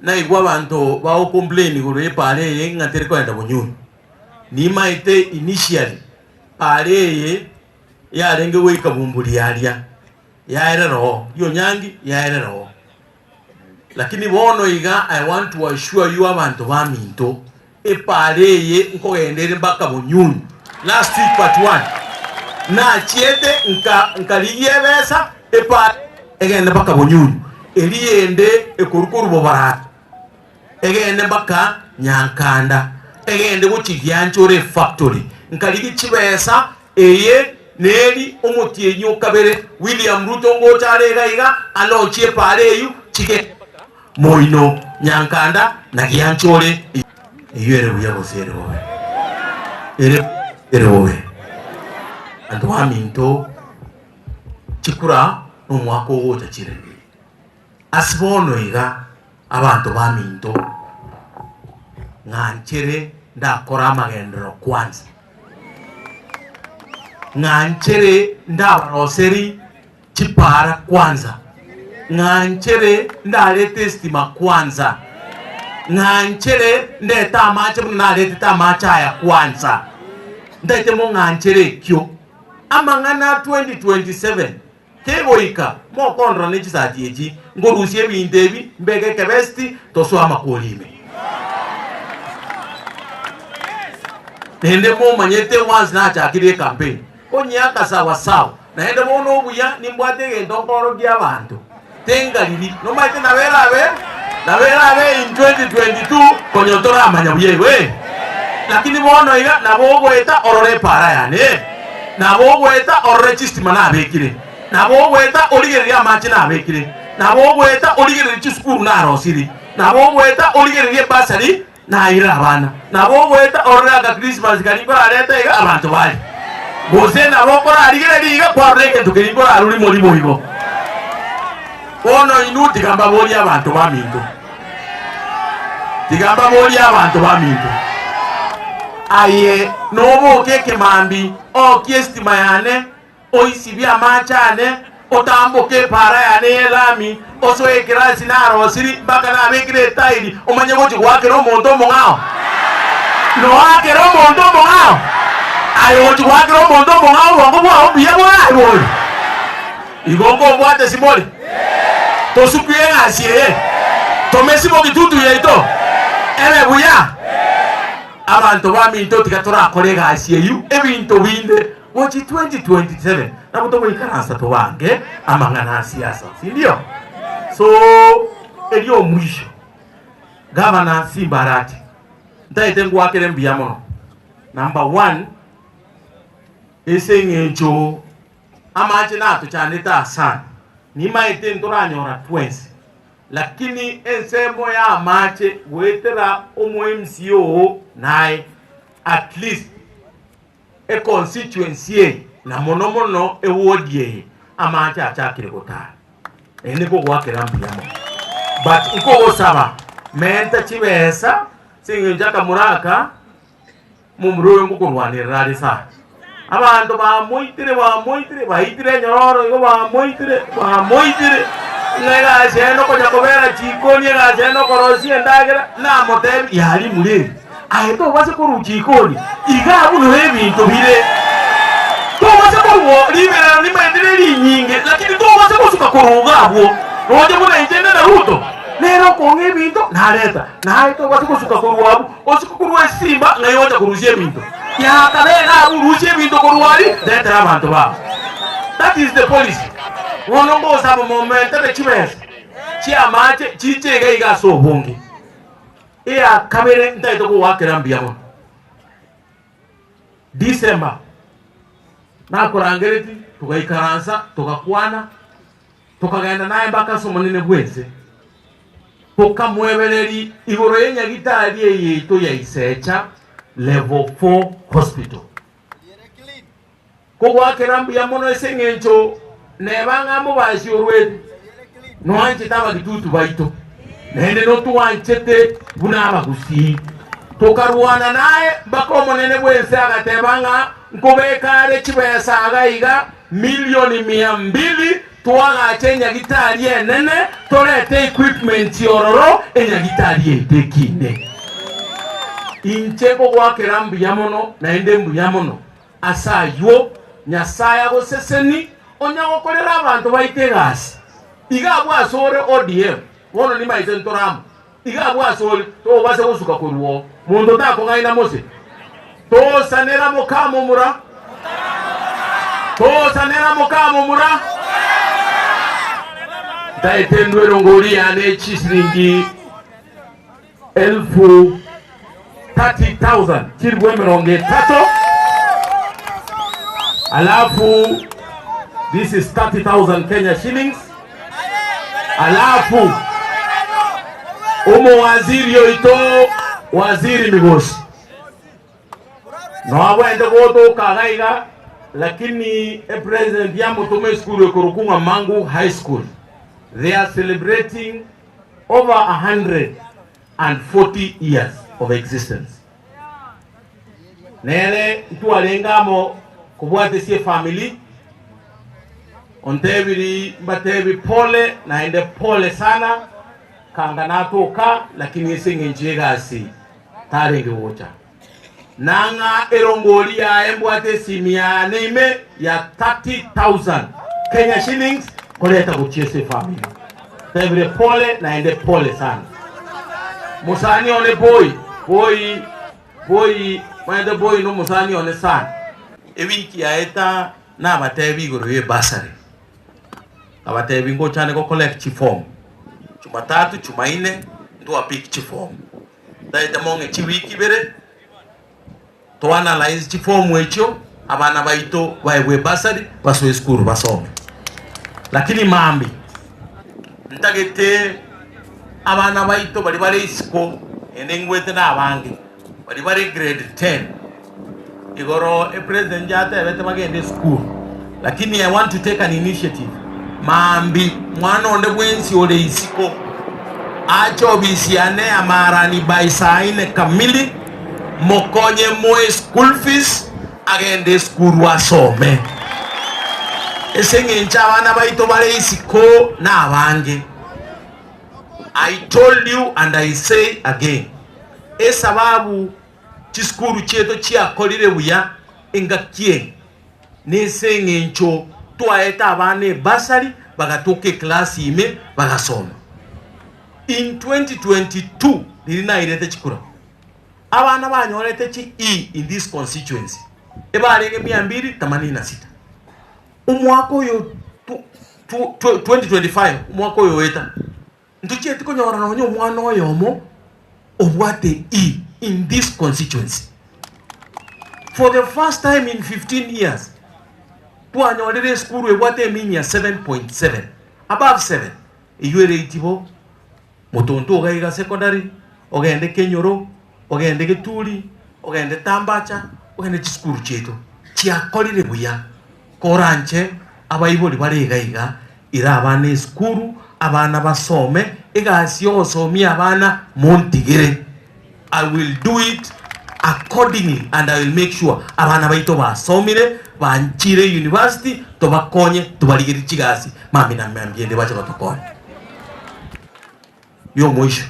na igwa bantu bao complain gore pare ye ngatere kwenda bunyuni ni maite initially pare ya renge we kabumbuli yaria yaere roho yo nyangi yaere roho lakini bono iga I want to assure you abantu baminto pare ye nkogendere mbaka bunyuni last week part 1 na chiete nkaliyebesa pare egende mbaka bunyuni eliende ekurukuru bobarata egende mbaka Nyankanda egende guchigyanchore factory nkaligi chibesa eye neri omutienyi okabere William Ruto ngotarega iga alochie pare yu chike moino Nyankanda na gyanchore eyere buyabosere wowe ere wowe andu aminto chikura omwako wocha chire asibono iga abantu baminto nganchere ndakora amagendero kwanza nganchere ndabaroseri chipara kwanza nganchere ndarete stima kwanza nganchere ndeta amache ndarete tamacha ya kwanza ndete mo nganchere kyo amangana 2027 kegoika mo konro nechisati eji ngorusie bindebi mbege kebesti toso amakolime nende mo manyete once na chakire campaign onyaka sawa na ende mo no buya nimbwate gendokoro gya bantu tengalili no maite na verabe in 2022 konyotora amanya buye we lakini bono iga na bogo eta orore para yane na bogo eta orore chistima na abekire na bogo eta origeria amache na abekire na bogo eta origeria chiskuru na arosiri na bogo eta origeria basari na ira abana na bogo eta orora Christmas kaniko areta iga abantu bali goze na bogo arigere iga kwa reke tukiringo aruri muri muhigo ono inuti kamba boli abantu baminto tigamba boli abantu baminto aye nobo keke mambi o kiestima yane o isibia machane o tambo ke para yane lami o so ekrasi na rosiri baka na bekire tairi o manyego chigwake ro mondo mongao no ake ro mondo mongao ayo chigwake ro mondo mongao wango bwa obiya bwa ayo igongo bwate simoli to sukuye ngasiye to mesimo kitutu yeito ebe buya abantu baminto tikatora kolega asiye yu ebinto binde wochi 2027 na mutomo ikaransa to bange amangana siasa sindio so elio mwisho gavana Simbarati ndaite ngwakere mbiyamono number 1 esengecho amache nato chaneta sana ni maite ndoranyora twensi lakini ensemo ya amache wetera omo MCO nae at least a constituency na monomono e wodie amache achakire kotara ene ko gwakera mbiyamo but iko osaba menta chibesa singenja kamuraka mumruwe ngukurwanira risa abantu bamoitire baitire nyororo igo bamoitire nega jeno ko jakobera chikoni ga jeno korosi endagera na motem yali mule aito base ko ruchikoni iga buno hebinto bire to base ko wo libera ni maendele linyinge lakini to base ko suka koruga abo roje buna intende na ruto lero ko ngebinto nareta na aito base ko suka koruga abo osiko koruwa simba ngayoja kurushie binto ya kabera urushie binto koruwali detra abantu ba that is the policy wonongo sabo momento de chibes chi amache chichega iga so bongi ya kabere ndaito ko wakera mbiyamo December na kurangereti tukaikaransa tukakwana tukagenda naye mbaka somonene bweze tukamwebeleri igoro yenya gitari yeito ya Isecha level 4 hospital ko wakera mbiyamo no esengencho nebanga mubashi orwedu noanje taba kitutu baito nende no tuwanchete bunaba gusi tokarwana naye bako monene bwense agatebanga nkobekare chibesa agaiga milioni 200 twaga chenya gitari enene torete equipment yororo enya gitari etekine incheko gwakera mbuya mono na ende mbuya mono asayo nyasaya goseseni onya gokorera abantu baitegasi iga bwasore ODM wono ni maite ntoramu iga bwasore to base gusuka kuruo mundu tako ngaina mose to sanera mukamo mura daite ndwero ngori ane chisringi 30,000 chirgwe meronge tato alafu this is 30,000 Kenya shillings alafu waziri yoito waziri migosi no abwende goto kagaiga lakini president ya Mutume school Kurukunga Mangu High School they are celebrating over 140 years of existence. Nele tualengamo kubwate sie family ontebiri mbatebi pole na ende pole sana kanganato ka lakini singe njegasi tarenge wocha nanga erongoli ya embwate simia neime ya 30,000 Kenya shillings koleta kuchiese family tebire pole na ende pole sana musani one boy mwende boy no musani one sana ewiki ya eta na batebi goroye basari abatebi ngo chane ko collect form Jumatatu Jumaine ndo apik form daita monge chiwiki bere to analyze form wecho abana baito bawe basari baso school basome lakini mambi ntagete abana baito bali bali school endengwete na abange bali grade 10 igoro president jata ebete bagende school lakini I want to take an initiative mambi mwana onde bwensi ole isiko acho bisiane amarani baisaine kamili mokonye moe school fees agende school wasome esenge nchabana baito bale isiko na abange. I told you and I say again esababu chiskuru cheto chiakolire buya engakie nesenge ncho twaeta abane basari bagatoke class ime bagasoma. In 2022 nilina irete chikura abana banyorete chi in this constituency ebalenge 286 umwaka yo 2025 umwaka yo weta ntuche tikonyora na onyo mwana oyomo obwate in this constituency for the first time in 15 years twanyorere school ebwate mini ya 7.7 above 7 iyure itibo motonto ogaiga secondary ogende Kenyoro ogende Gituri ogende Tambacha ogende chiskuru cheto chiakolire buya koranche abayiboli baregaiga ira abana skuru abana basome egasi osomia abana montigere. I will do it accordingly and I will make sure abana baito basomire banchire university tobakonye tubaligiri chigasi mami na mbiende bacha batokone yo mwisho